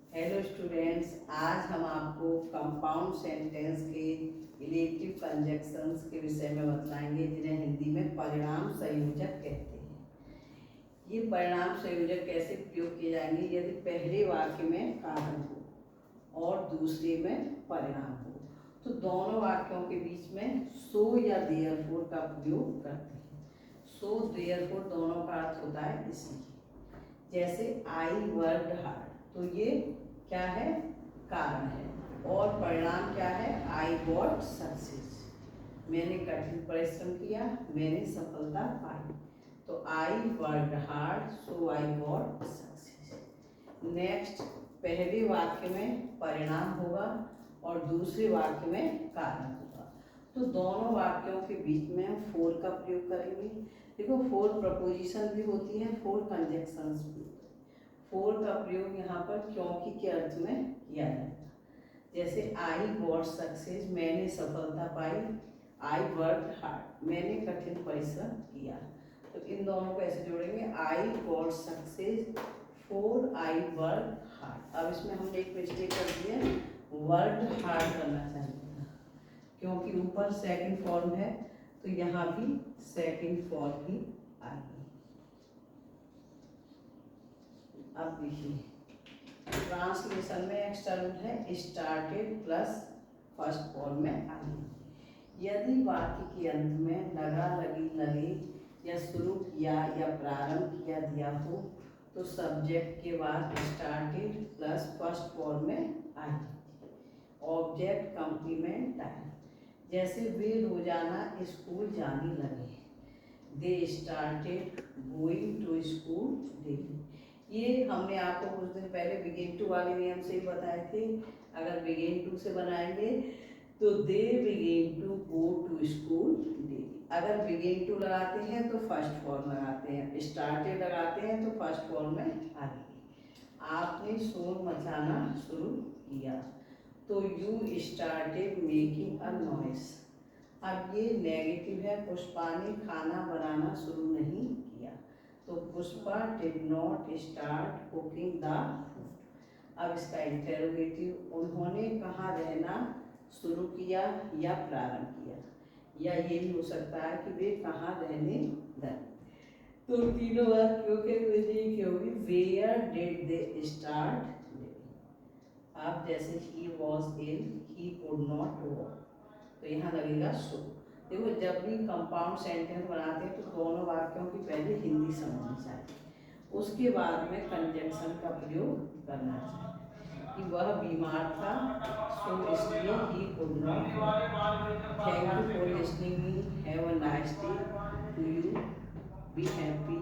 Hello students, आज हम आपको कंपाउंड सेंटेंस के रिलेटिव कंजक्शंस के विषय में बताएंगे, जिन्हें हिंदी में परिणाम संयोजक कहते हैं। ये परिणाम संयोजक कैसे प्रयोग किए जाएंगे? यदि पहले वाक्य में कारण हो और दूसरे में परिणाम हो, तो दोनों वाक्यों के बीच में सो या देयरफॉर का प्रयोग करते हैं। सो देयरफॉर दोनों का अर्थ होता है इसलिए। जैसे आई वर्कड हार्ड, तो ये क्या है? कारण है। और परिणाम क्या है? आई गॉट सक्सेस, मैंने कठिन परिश्रम किया, मैंने सफलता पाई। तो I worked hard so I got success. Next, पहले वाक्य में परिणाम होगा और दूसरे वाक्य में कारण होगा, तो दोनों वाक्यों के बीच में हम फोर का प्रयोग करेंगे। देखो, फोर प्रपोजिशन भी होती है, फोर कंजक्शंस भी। फोर का प्रयोग यहाँ पर क्योंकि के अर्थ में किया जाएगा। जैसे आई गॉट सक्सेस, मैंने सफलता पाई। आई वर्कड हार्ड, मैंने कठिन परिश्रम किया। तो इन दोनों को ऐसे जोड़ेंगे, I got success for I work hard. अब इसमें हमने एक मिस्टेक कर दी है, वर्क हार्ड करना चाहिए था, क्योंकि ऊपर सेकंड फॉर्म है, तो यहाँ भी सेकंड फॉर्म ही आएगी। अब देखिए, ट्रांसलेशन में एक्सटर्नल है स्टार्टेड प्लस फर्स्ट फॉर्म में आई। यदि वाक्य के अंत में लगा, लगी, लगे या शुरू किया या प्रारंभ किया दिया हो, तो सब्जेक्ट के बाद स्टार्टेड प्लस फर्स्ट फॉर्म में आई। ऑब्जेक्ट कंप्लीमेंट टाइम, जैसे वे रोजाना स्कूल जाने लगे। They started going to school daily. ये हमने आपको कुछ दिन पहले बिगिन टू वाले नियम से ही बताए थे। अगर बिगिन टू से बनाएंगे तो they begin to go to school daily. अगर बिगिन टू लगाते हैं तो फर्स्ट फॉर्म लगाते हैं, स्टार्टेड लगाते हैं तो फर्स्ट फॉर्म में आगे। आपने शोर मचाना शुरू किया, तो you started making a noise. अब ये नेगेटिव है, पुष्पा ने खाना बनाना शुरू नहीं किया, तो Pushpa did not start cooking the food. अब इसका इंटेरोगेटिव, उन्होंने कहाँ रहना शुरू किया या प्रारंभ किया, या ये भी हो सकता है कि वे कहाँ रहने लगे। तो तीनों वाक्यों के वजह होगी, वेयर डिड दे स्टार्ट। अब जैसे he was ill, he could not walk, तो यहाँ लगेगा सो। देखो, जब भी कंपाउंड सेंटेंस बनाते हैं तो दोनों वाक्यों की पहले हिंदी समझनी चाहिए, उसके बाद में कंजंक्शन का प्रयोग करना चाहिए। कि वह बीमार था, सो इसलिए he could not. Thank you for listening me, have a nice day, to you, be happy.